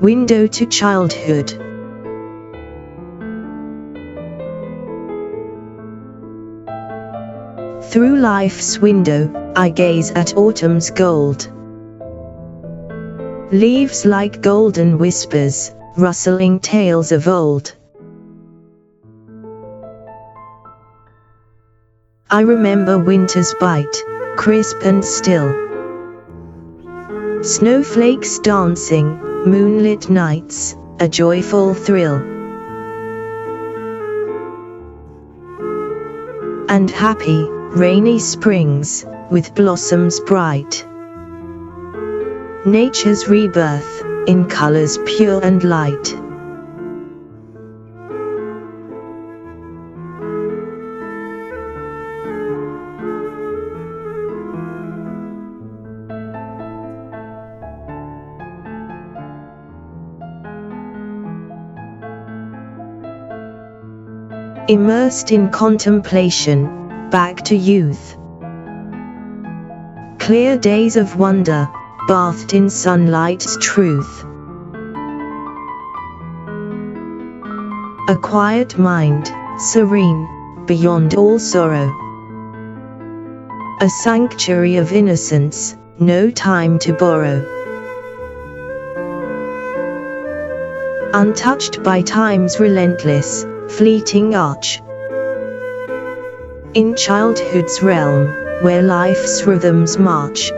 Window to childhood. Through life's window, I gaze at autumn's gold. Leaves like golden whispers, rustling tales of old. I remember winter's bite, crisp and still. Snowflakes dancing, moonlit nights, a joyful thrill. And happy, rainy springs, with blossoms bright. Nature's rebirth, in colors pure and light. Immersed in contemplation, back to youth. Clear days of wonder, bathed in sunlight's truth. A quiet mind, serene, beyond all sorrow. A sanctuary of innocence, no time to borrow. Untouched by time's relentless, fleeting arch. In childhood's realm, where life's rhythms march.